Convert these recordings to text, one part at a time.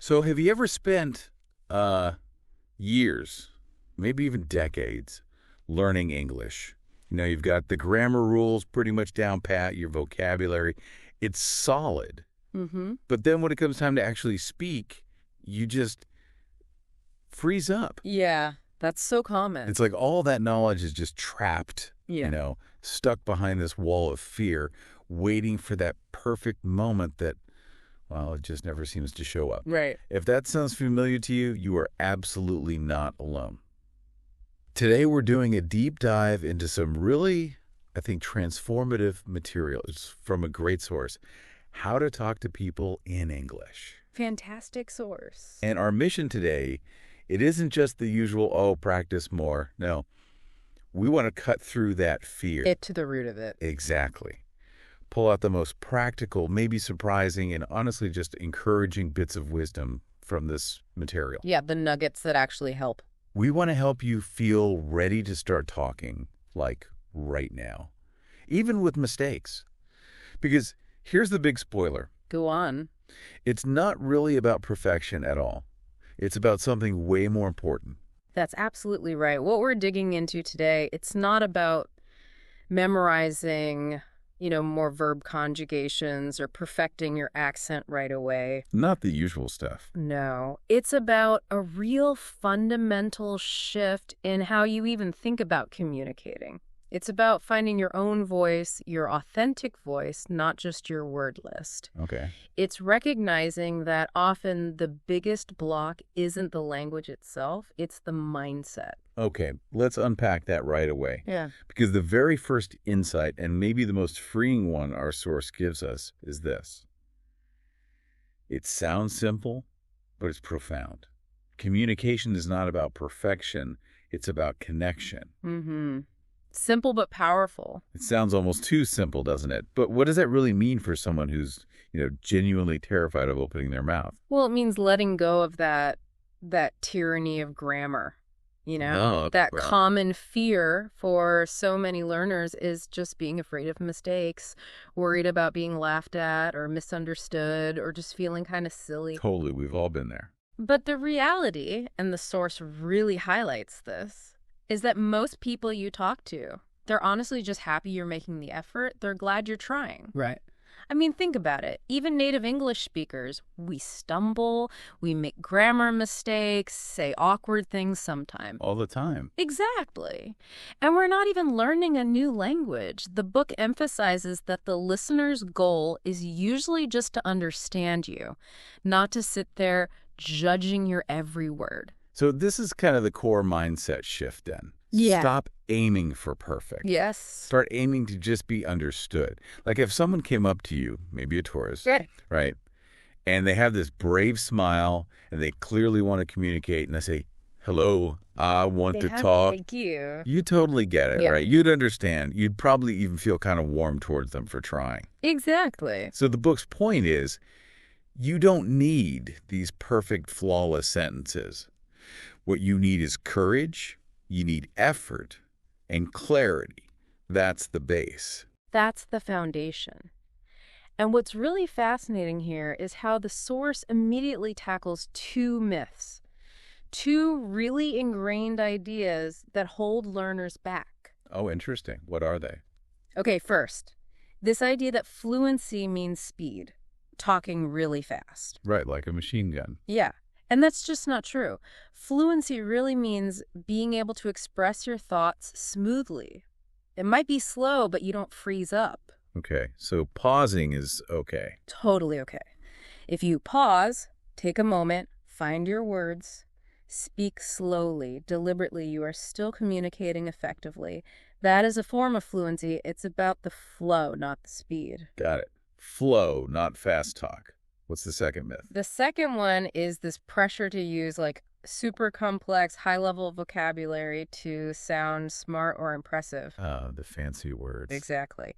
So have you ever spent years, maybe even decades, learning English? You've got the grammar rules pretty much down pat, your vocabulary. It's solid. Mm-hmm. But then when it comes time to actually speak, you just freeze up. Yeah, that's so common. It's like all that knowledge is just trapped, Yeah. stuck behind this wall of fear, waiting for that perfect moment that, well, it just never seems to show up. Right. If that sounds familiar to you, you are absolutely not alone. Today, we're doing a deep dive into some really, I think, transformative material. It's from a great source. How to talk to people in English. Fantastic source. And our mission today, it isn't just the usual, practice more. No, we want to cut through that fear. Get to the root of it. Exactly. Pull out the most practical, maybe surprising, and honestly just encouraging bits of wisdom from this material. Yeah, the nuggets that actually help. We want to help you feel ready to start talking, like right now, even with mistakes. Because here's the big spoiler. Go on. It's not really about perfection at all. It's about something way more important. That's absolutely right. What we're digging into today, it's not about memorizing, more verb conjugations or perfecting your accent right away. Not the usual stuff. No, it's about a real fundamental shift in how you even think about communicating. It's about finding your own voice, your authentic voice, not just your word list. Okay. It's recognizing that often the biggest block isn't the language itself, it's the mindset. Okay, let's unpack that right away. Yeah. Because the very first insight, and maybe the most freeing one our source gives us, is this. It sounds simple, but it's profound. Communication is not about perfection, it's about connection. Mm-hmm. Simple but powerful. It sounds almost too simple, doesn't it? But what does that really mean for someone who's, genuinely terrified of opening their mouth? Well, it means letting go of that tyranny of grammar. That common fear for so many learners is just being afraid of mistakes, worried about being laughed at or misunderstood or just feeling kind of silly. Totally, we've all been there. But the reality, and the source really highlights this, is that most people you talk to, they're honestly just happy you're making the effort. They're glad you're trying. Right. I mean, think about it. Even native English speakers, we stumble, we make grammar mistakes, say awkward things sometimes. All the time. Exactly. And we're not even learning a new language. The book emphasizes that the listener's goal is usually just to understand you, not to sit there judging your every word. So this is kind of the core mindset shift then. Yeah. Stop aiming for perfect. Yes. Start aiming to just be understood. Like if someone came up to you, maybe a tourist, right? And they have this brave smile and they clearly want to communicate and they say, hello, I want to talk. Thank you. You totally get it, right? You'd understand. You'd probably even feel kind of warm towards them for trying. Exactly. So the book's point is you don't need these perfect, flawless sentences. What you need is courage, you need effort, and clarity. That's the base. That's the foundation. And what's really fascinating here is how the source immediately tackles two myths, two really ingrained ideas that hold learners back. Oh, interesting. What are they? Okay, first, this idea that fluency means speed, talking really fast. Right, like a machine gun. Yeah. And that's just not true. Fluency really means being able to express your thoughts smoothly. It might be slow, but you don't freeze up. Okay, so pausing is okay. Totally okay. If you pause, take a moment, find your words, speak slowly, deliberately, you are still communicating effectively. That is a form of fluency. It's about the flow, not the speed. Got it. Flow, not fast talk. What's the second myth? The second one is this pressure to use super complex, high-level vocabulary to sound smart or impressive. The fancy words. Exactly.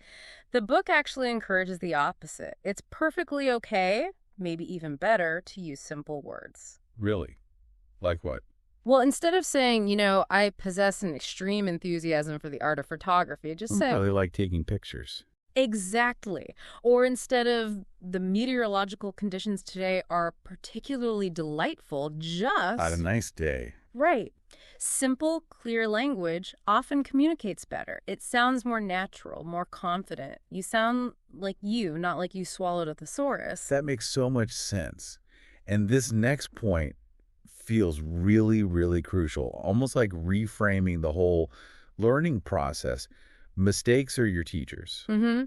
The book actually encourages the opposite. It's perfectly okay, maybe even better, to use simple words. Really? Like what? Well, instead of saying, I possess an extreme enthusiasm for the art of photography, just say... I really like taking pictures. Exactly. Or instead of the meteorological conditions today are particularly delightful, Had a just... nice day. Right. Simple, clear language often communicates better. It sounds more natural, more confident. You sound like you, not like you swallowed a thesaurus. That makes so much sense. And this next point feels really, really crucial, almost like reframing the whole learning process. Mistakes are your teachers. Mm-hmm.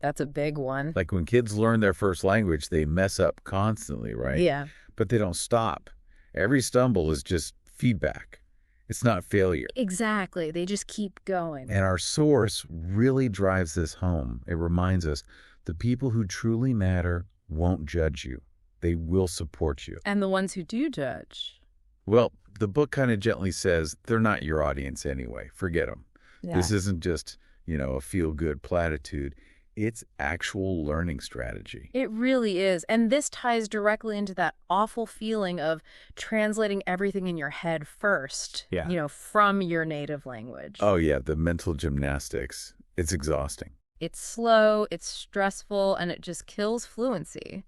That's a big one. Like when kids learn their first language, they mess up constantly, right? Yeah. But they don't stop. Every stumble is just feedback. It's not failure. Exactly. They just keep going. And our source really drives this home. It reminds us the people who truly matter won't judge you. They will support you. And the ones who do judge. Well, the book kind of gently says they're not your audience anyway. Forget them. Yeah. This isn't just, a feel-good platitude. It's actual learning strategy. It really is. And this ties directly into that awful feeling of translating everything in your head first, from your native language. Oh, yeah, the mental gymnastics. It's exhausting. It's slow, it's stressful, and it just kills fluency.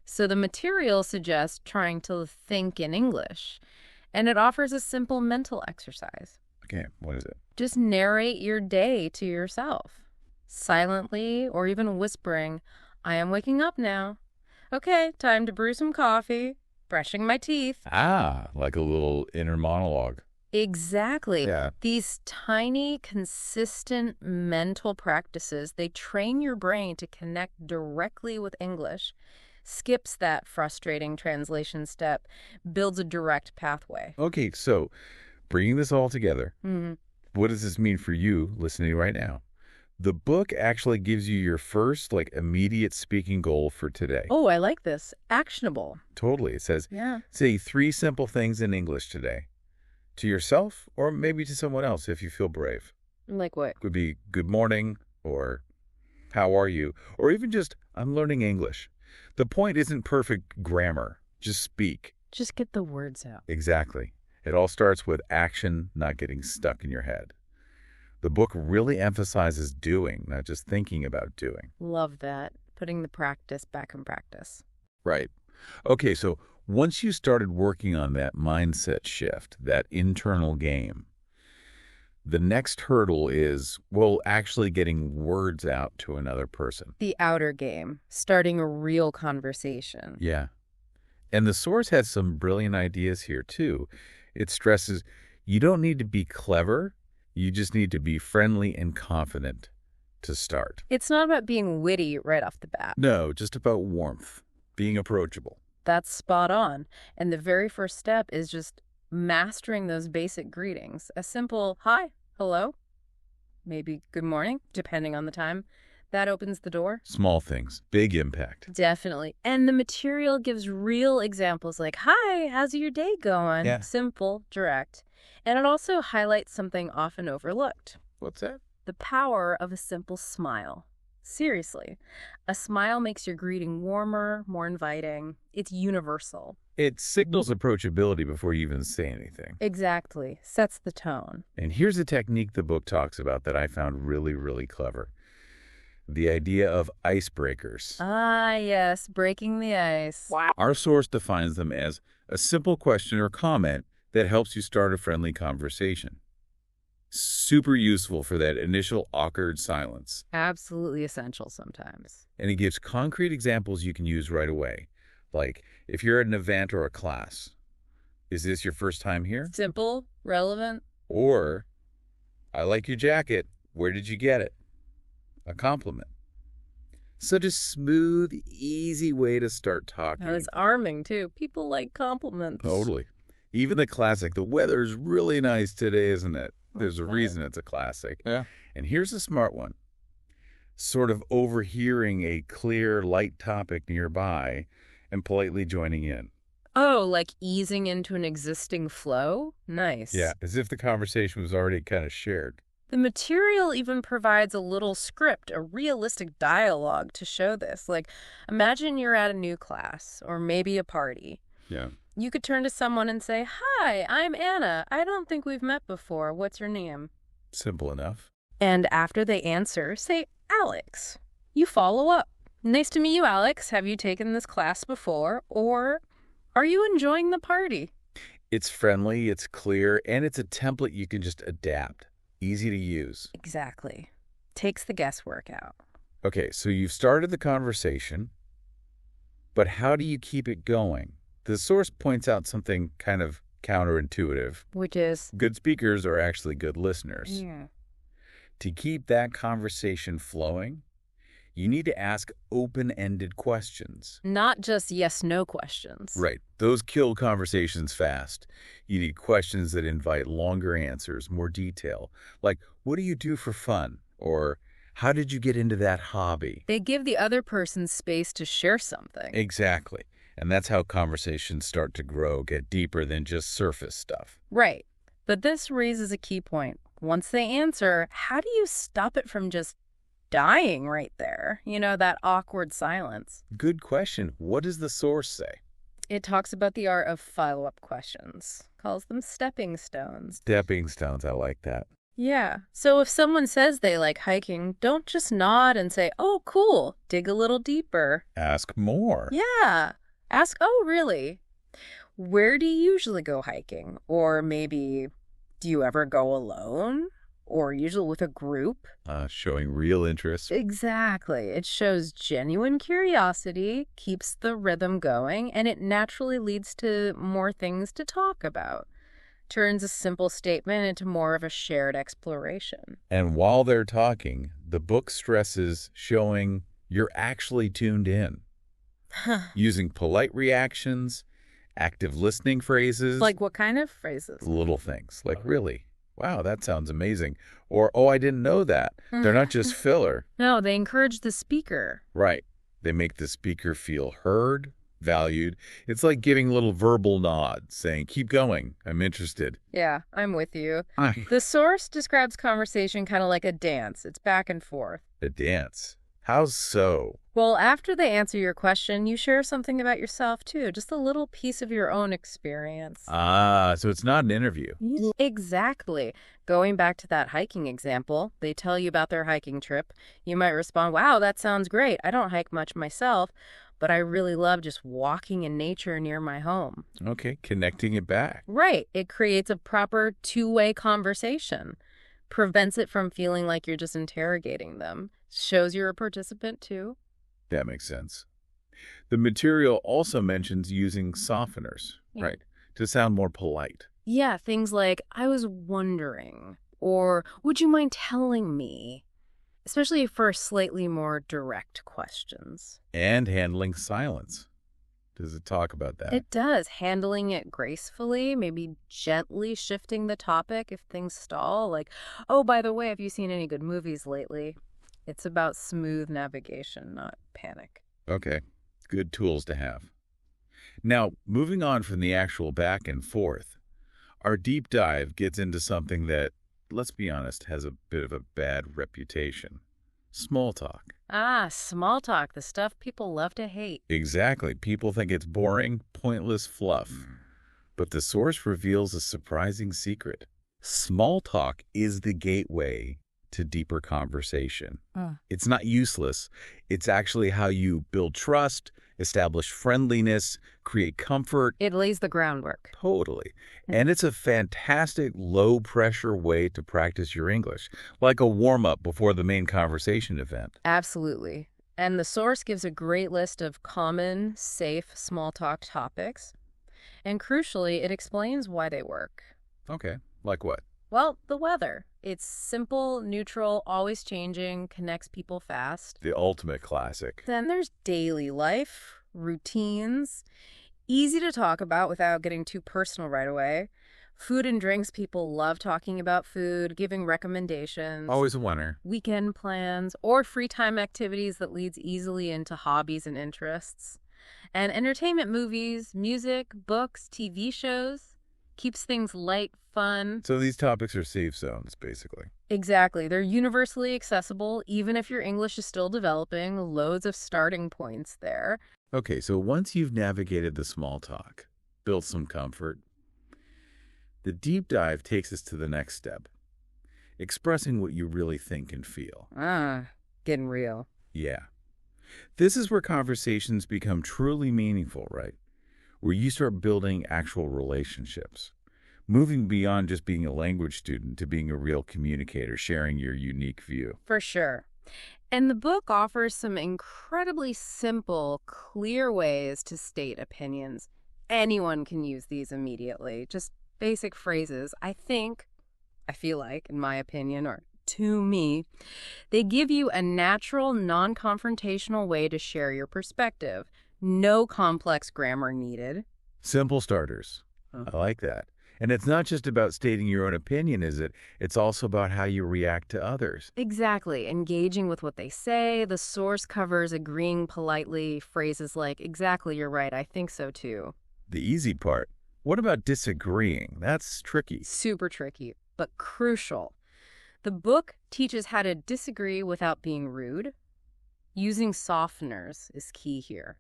So the material suggests trying to think in English, and it offers a simple mental exercise. Okay, what is it? Just narrate your day to yourself. Silently or even whispering, I am waking up now. Okay, time to brew some coffee, brushing my teeth. Ah, like a little inner monologue. Exactly. Yeah. These tiny, consistent mental practices, they train your brain to connect directly with English, skips that frustrating translation step, builds a direct pathway. Okay, so bringing this all together, what does this mean for you listening right now? The book actually gives you your first, immediate speaking goal for today. Oh, I like this. Actionable. Totally. It says, say 3 simple things in English today. To yourself, or maybe to someone else if you feel brave. Like what? Could be good morning, or how are you? Or even just, I'm learning English. The point isn't perfect grammar. Just speak. Just get the words out. Exactly. It all starts with action, not getting stuck in your head. The book really emphasizes doing, not just thinking about doing. Love that. Putting the practice back in practice. Right. Okay, so once you started working on that mindset shift, that internal game, the next hurdle is, actually getting words out to another person. The outer game, starting a real conversation. Yeah. And the source has some brilliant ideas here, too. It stresses you don't need to be clever. You just need to be friendly and confident to start. It's not about being witty right off the bat. No, just about warmth, being approachable. That's spot on. And the very first step is just mastering those basic greetings. A simple hi, hello, maybe good morning, depending on the time. That opens the door. Small things, big impact. Definitely. And the material gives real examples like, hi, how's your day going? Yeah. Simple, direct. And it also highlights something often overlooked. What's that? The power of a simple smile. Seriously. A smile makes your greeting warmer, more inviting. It's universal. It signals approachability before you even say anything. Exactly. Sets the tone. And here's a technique the book talks about that I found really, really clever. The idea of icebreakers. Ah, yes, breaking the ice. Wow. Our source defines them as a simple question or comment that helps you start a friendly conversation. Super useful for that initial awkward silence. Absolutely essential sometimes. And it gives concrete examples you can use right away. Like, if you're at an event or a class, is this your first time here? Simple, relevant. Or, I like your jacket. Where did you get it? A compliment. Such a smooth, easy way to start talking. And it's arming, too. People like compliments. Totally. Even the classic, the weather's really nice today, isn't it? There's a reason it's a classic. Yeah. And here's a smart one. Sort of overhearing a clear, light topic nearby and politely joining in. Oh, like easing into an existing flow? Nice. Yeah, as if the conversation was already kind of shared. The material even provides a little script, a realistic dialogue to show this. Like, imagine you're at a new class or maybe a party. Yeah. You could turn to someone and say, hi, I'm Anna. I don't think we've met before. What's your name? Simple enough. And after they answer, say, Alex. You follow up. Nice to meet you, Alex. Have you taken this class before? Or are you enjoying the party? It's friendly, it's clear, and it's a template you can just adapt. Easy to use. Exactly. Takes the guesswork out. Okay, so you've started the conversation, but how do you keep it going? The source points out something kind of counterintuitive. Which is? Good speakers are actually good listeners. Yeah. To keep that conversation flowing, you need to ask open-ended questions. Not just yes-no questions. Right. Those kill conversations fast. You need questions that invite longer answers, more detail. Like, what do you do for fun? Or, how did you get into that hobby? They give the other person space to share something. Exactly. And that's how conversations start to grow, get deeper than just surface stuff. Right. But this raises a key point. Once they answer, how do you stop it from just dying right there? You know, that awkward silence. Good question. What does the source say? It talks about the art of follow-up questions. Calls them stepping stones. Stepping stones. I like that. Yeah. So if someone says they like hiking, don't just nod and say, oh, cool. Dig a little deeper. Ask more. Yeah. Ask, oh, really? Where do you usually go hiking? Or maybe, do you ever go alone? Or usually with a group? Showing real interest. Exactly. It shows genuine curiosity, keeps the rhythm going, and it naturally leads to more things to talk about. Turns a simple statement into more of a shared exploration. And while they're talking, the book stresses showing you're actually tuned in. Using polite reactions, active listening phrases. Like what kind of phrases? Little things. Like, really? Wow, that sounds amazing. Or, oh, I didn't know that. They're not just filler. No, they encourage the speaker. Right. They make the speaker feel heard, valued. It's like giving little verbal nods, saying, keep going, I'm interested. Yeah, I'm with you. The source describes conversation kind of like a dance. It's back and forth. A dance? How so? Well, after they answer your question, you share something about yourself, too. Just a little piece of your own experience. So it's not an interview. Exactly. Going back to that hiking example, they tell you about their hiking trip. You might respond, wow, that sounds great. I don't hike much myself, but I really love just walking in nature near my home. Okay, connecting it back. Right. It creates a proper two-way conversation. Prevents it from feeling like you're just interrogating them. Shows you're a participant, too. That makes sense. The material also mentions using softeners, right, to sound more polite. Yeah, things like, I was wondering, or would you mind telling me? Especially for slightly more direct questions. And handling silence. Does it talk about that? It does. Handling it gracefully, maybe gently shifting the topic if things stall. Like, oh, by the way, have you seen any good movies lately? It's about smooth navigation, not panic. Okay. Good tools to have. Now, moving on from the actual back and forth, our deep dive gets into something that, let's be honest, has a bit of a bad reputation. Small talk. Small talk, the stuff people love to hate. Exactly. People think it's boring, pointless fluff. But the source reveals a surprising secret. Small talk is the gateway to deeper conversation. It's not useless. It's actually how you build trust, establish friendliness, create comfort. It lays the groundwork. Totally. And it's a fantastic low-pressure way to practice your English, like a warm-up before the main conversation event. Absolutely. And the source gives a great list of common, safe small talk topics. And crucially, it explains why they work. Okay. Like what? Well, the weather. It's simple, neutral, always changing, connects people fast. The ultimate classic. Then there's daily life, routines, easy to talk about without getting too personal right away. Food and drinks, people love talking about food, giving recommendations. Always a winner. Weekend plans, or free time activities that leads easily into hobbies and interests. And entertainment, movies, music, books, TV shows. Keeps things light, fun. So these topics are safe zones, basically. Exactly. They're universally accessible, even if your English is still developing. Loads of starting points there. Okay, so once you've navigated the small talk, built some comfort, the deep dive takes us to the next step, expressing what you really think and feel. Getting real. Yeah. This is where conversations become truly meaningful, right? Where you start building actual relationships, moving beyond just being a language student to being a real communicator, sharing your unique view. For sure. And the book offers some incredibly simple, clear ways to state opinions. Anyone can use these immediately. Just basic phrases. I feel like, in my opinion, or to me, they give you a natural, non-confrontational way to share your perspective. No complex grammar needed. Simple starters. I like that. And it's not just about stating your own opinion, is it? It's also about how you react to others. Exactly. Engaging with what they say. The source covers agreeing politely, phrases like, exactly, you're right, I think so too. The easy part. What about disagreeing? That's tricky. Super tricky, but crucial. The book teaches how to disagree without being rude. Using softeners is key here.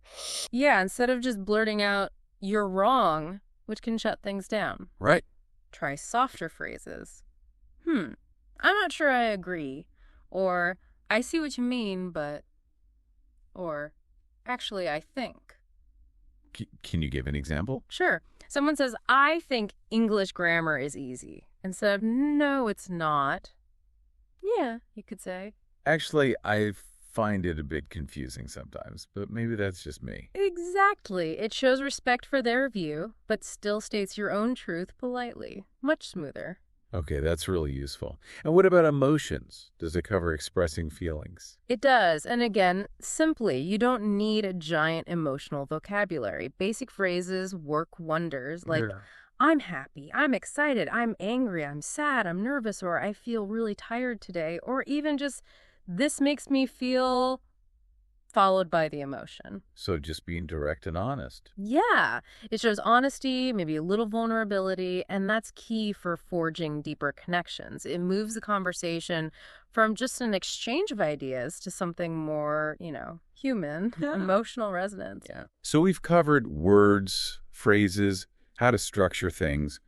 Yeah, instead of just blurting out, you're wrong, which can shut things down. Right. Try softer phrases. I'm not sure I agree. Or, I see what you mean, but... Or, actually, I think. Can you give an example? Sure. Someone says, I think English grammar is easy. Instead of, no, it's not. Yeah, you could say. Actually, I find it a bit confusing sometimes, but maybe that's just me. Exactly. It shows respect for their view, but still states your own truth politely. Much smoother. Okay, that's really useful. And what about emotions? Does it cover expressing feelings? It does. And again, simply, you don't need a giant emotional vocabulary. Basic phrases work wonders, like, I'm happy, I'm excited, I'm angry, I'm sad, I'm nervous, or I feel really tired today, or even just, this makes me feel, followed by the emotion. So just being direct and honest. Yeah. It shows honesty, maybe a little vulnerability, and that's key for forging deeper connections. It moves the conversation from just an exchange of ideas to something more, human, emotional resonance. Yeah. So we've covered words, phrases, how to structure things.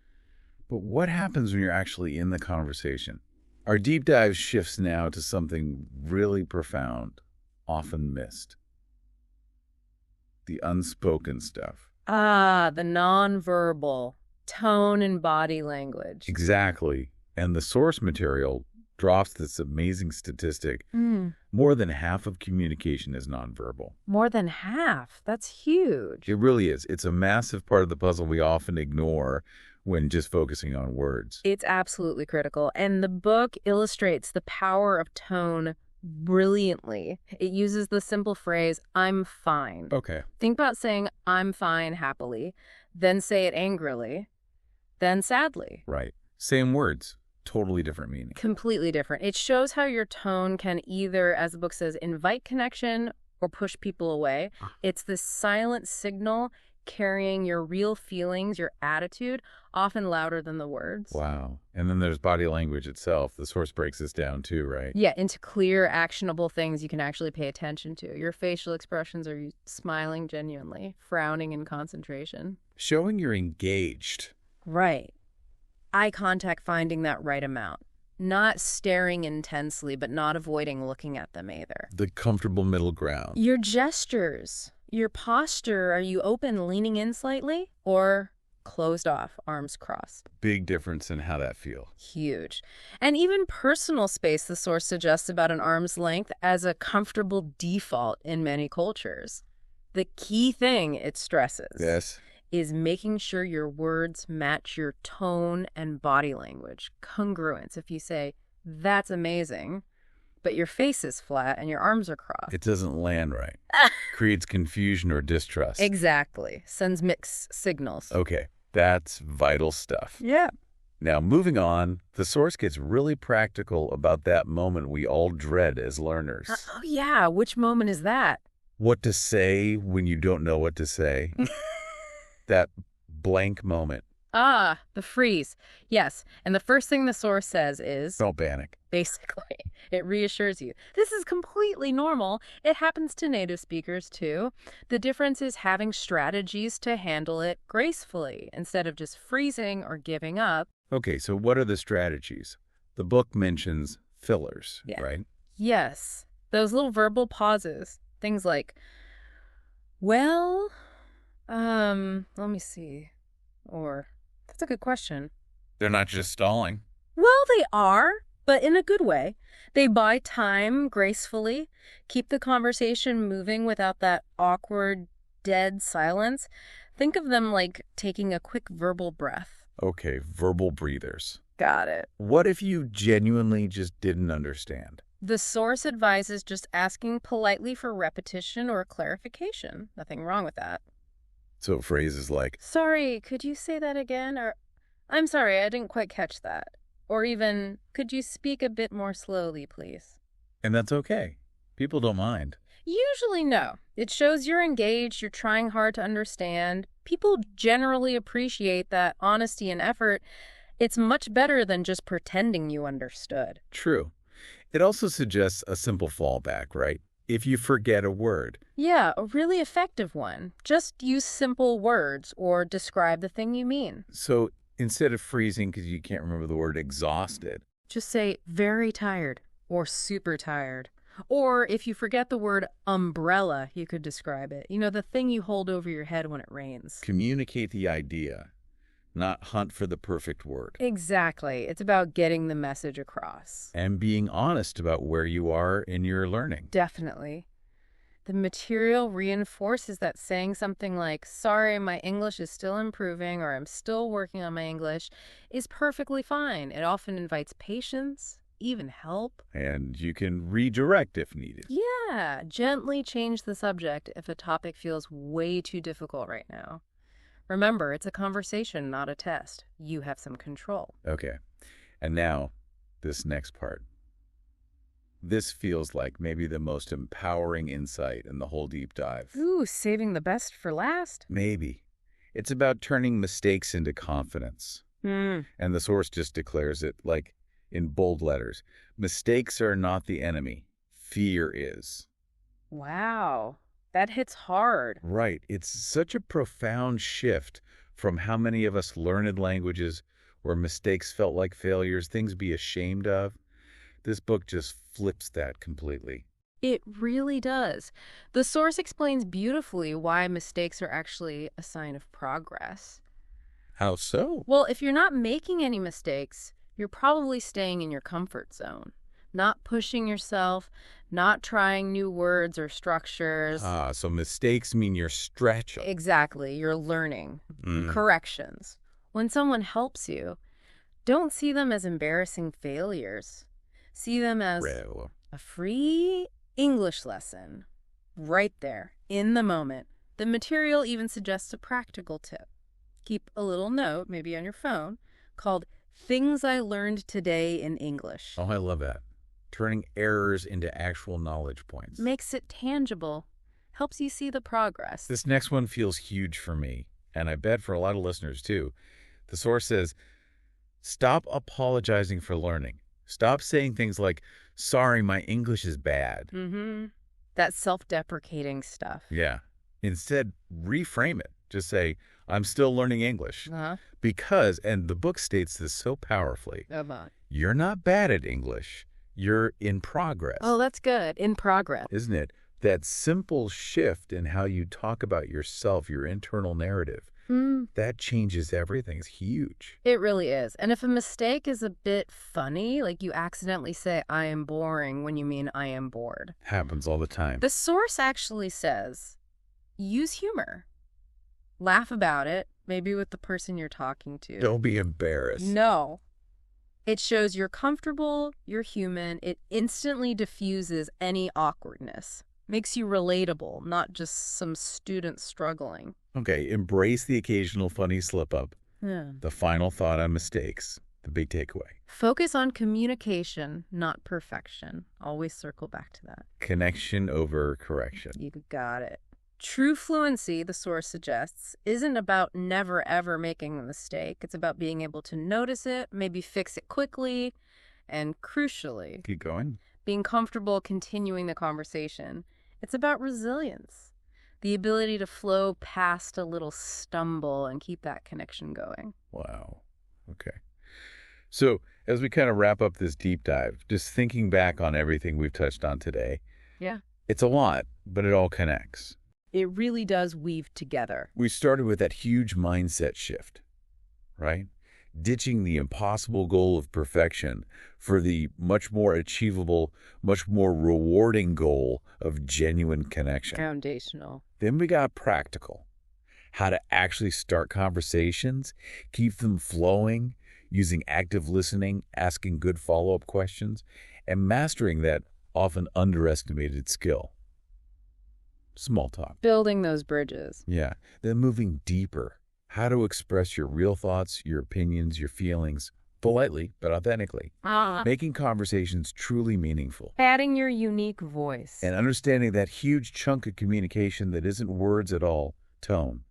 But what happens when you're actually in the conversation? Our deep dive shifts now to something really profound, often missed. The unspoken stuff. Ah, the nonverbal, tone and body language. Exactly. And the source material drops this amazing statistic. More than half of communication is nonverbal. More than half? That's huge. It really is. It's a massive part of the puzzle we often ignore when just focusing on words. It's absolutely critical. And the book illustrates the power of tone brilliantly. It uses the simple phrase, I'm fine. Okay. Think about saying, I'm fine happily, then say it angrily, then sadly. Right. Same words, totally different meaning. Completely different. It shows how your tone can either, as the book says, invite connection or push people away. It's this silent signal carrying your real feelings, your attitude, often louder than the words. Wow. And then there's body language itself. The source breaks this down too, right? Yeah, into clear, actionable things you can actually pay attention to. Your facial expressions, are you smiling genuinely, frowning in concentration? Showing you're engaged. Right. Eye contact, finding that right amount. Not staring intensely, but not avoiding looking at them either. The comfortable middle ground. Your gestures. Your posture, are you open, leaning in slightly, or closed off, arms crossed? Big difference in how that feels. Huge. And even personal space, the source suggests about an arm's length as a comfortable default in many cultures. The key thing it stresses is making sure your words match your tone and body language. Congruence. If you say, that's amazing, but your face is flat and your arms are crossed, it doesn't land right. Creates confusion or distrust. Exactly. Sends mixed signals. Okay, that's vital stuff. Yeah. Now, moving on, the source gets really practical about that moment we all dread as learners. Oh, yeah. Which moment is that? What to say when you don't know what to say. That blank moment. Ah, the freeze. Yes. And the first thing the source says is... Don't panic. Basically, it reassures you. This is completely normal. It happens to native speakers, too. The difference is having strategies to handle it gracefully instead of just freezing or giving up. Okay, so what are the strategies? The book mentions fillers, right? Yes. Those little verbal pauses. Things like, well, let me see. Or, that's a good question. They're not just stalling. Well, they are, but in a good way. They buy time gracefully, keep the conversation moving without that awkward, dead silence. Think of them like taking a quick verbal breath. Okay, verbal breathers. Got it. What if you genuinely just didn't understand? The source advises just asking politely for repetition or clarification. Nothing wrong with that. So phrases like, Sorry, could you say that again? Or, I'm sorry, I didn't quite catch that. Or even, could you speak a bit more slowly, please? and that's okay. People don't mind. Usually no. It shows you're engaged, you're trying hard to understand. People generally appreciate that honesty and effort. It's much better than just pretending you understood. True. It also suggests a simple fallback, right? If you forget a word. Yeah, a really effective one. Just use simple words or describe the thing you mean. So instead of freezing because you can't remember the word exhausted. Just say very tired or super tired. Or if you forget the word umbrella, you could describe it. You know, the thing you hold over your head when it rains. Communicate the idea, not hunt for the perfect word. Exactly. It's about getting the message across. And being honest about where you are in your learning. Definitely. The material reinforces that. Saying something like, sorry, my English is still improving, or I'm still working on my English, is perfectly fine. It often invites patience, even help. And you can redirect if needed. Yeah, gently change the subject if a topic feels way too difficult right now. Remember, it's a conversation, not a test. You have some control. Okay. And now, this next part. This feels like maybe the most empowering insight in the whole deep dive. Ooh, saving the best for last? Maybe. It's about turning mistakes into confidence. And the source just declares it, like, in bold letters. Mistakes are not the enemy. Fear is. Wow. That hits hard. Right. It's such a profound shift from how many of us learned languages where mistakes felt like failures, things to be ashamed of. This book just flips that completely. It really does. The source explains beautifully why mistakes are actually a sign of progress. How so? Well, if you're not making any mistakes, you're probably staying in your comfort zone, not pushing yourself, not trying new words or structures. So mistakes mean you're stretching. Exactly, you're learning. Corrections. When someone helps you, don't see them as embarrassing failures. See them as a free English lesson. Right there, in the moment. The material even suggests a practical tip. Keep a little note, maybe on your phone, called Things I Learned Today in English. Oh, I love that. Turning errors into actual knowledge points. Makes it tangible. Helps you see the progress. This next one feels huge for me, and I bet for a lot of listeners too. The source says, stop apologizing for learning. Stop saying things like, sorry, my English is bad. That self-deprecating stuff. Yeah. Instead, reframe it. Just say, I'm still learning English. Because, and the book states this so powerfully, you're not bad at English. You're in progress. Oh, that's good. In progress. Isn't it? That simple shift in how you talk about yourself, your internal narrative, that changes everything. It's huge. It really is. And if a mistake is a bit funny, like you accidentally say, I am boring when you mean I am bored. Happens all the time. The source actually says, use humor. Laugh about it, maybe with the person you're talking to. Don't be embarrassed. No. It shows you're comfortable, you're human. It instantly diffuses any awkwardness. Makes you relatable, not just some student struggling. Okay, embrace the occasional funny slip-up. The final thought on mistakes. The big takeaway. Focus on communication, not perfection. Always circle back to that. Connection over correction. You got it. True fluency, the source suggests, isn't about never ever making a mistake. It's about being able to notice it, maybe fix it quickly, and crucially, Keep going. being comfortable continuing the conversation. It's about resilience, the ability to flow past a little stumble and keep that connection going. Wow. Okay. So as we kind of wrap up this deep dive, just thinking back on everything we've touched on today, Yeah. It's a lot, but it all connects. It really does weave together. We started with that huge mindset shift, right? Ditching the impossible goal of perfection for the much more achievable, much more rewarding goal of genuine connection. Foundational. Then we got practical. How to actually start conversations, keep them flowing, using active listening, asking good follow-up questions, and mastering that often underestimated skill. Small talk. Building those bridges. Yeah. Then moving deeper. How to express your real thoughts, your opinions, your feelings, politely but authentically. Making conversations truly meaningful. Adding your unique voice. And understanding that huge chunk of communication that isn't words at all, tone,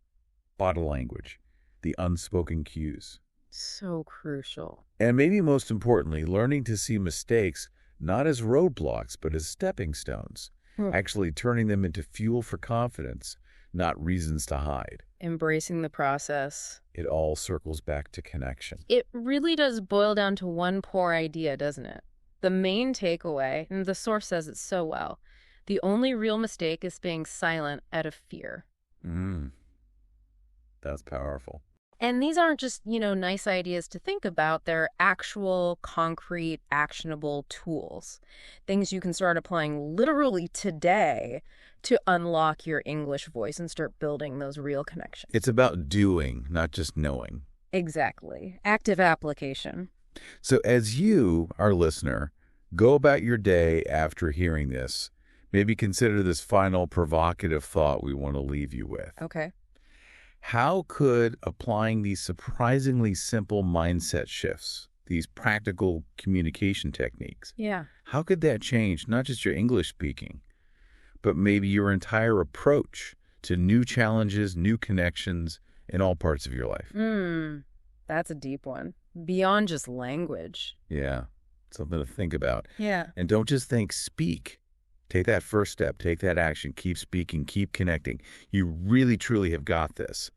body language, the unspoken cues. So crucial. And maybe most importantly, learning to see mistakes not as roadblocks, but as stepping stones. Actually turning them into fuel for confidence, not reasons to hide. Embracing the process. It all circles back to connection. It really does boil down to one poor idea, doesn't it? The main takeaway, and the source says it so well, the only real mistake is being silent out of fear. That's powerful. And these aren't just, nice ideas to think about. They're actual, concrete, actionable tools. Things you can start applying literally today to unlock your English voice and start building those real connections. It's about doing, not just knowing. Exactly. Active application. So as you, our listener, go about your day after hearing this, maybe consider this final provocative thought we want to leave you with. Okay. How could applying these surprisingly simple mindset shifts, these practical communication techniques, how could that change not just your English speaking, but maybe your entire approach to new challenges, new connections in all parts of your life? That's a deep one. Beyond just language. Yeah, something to think about. Yeah. And don't just think, speak. Take that first step, take that action, keep speaking, keep connecting. You really, truly have got this.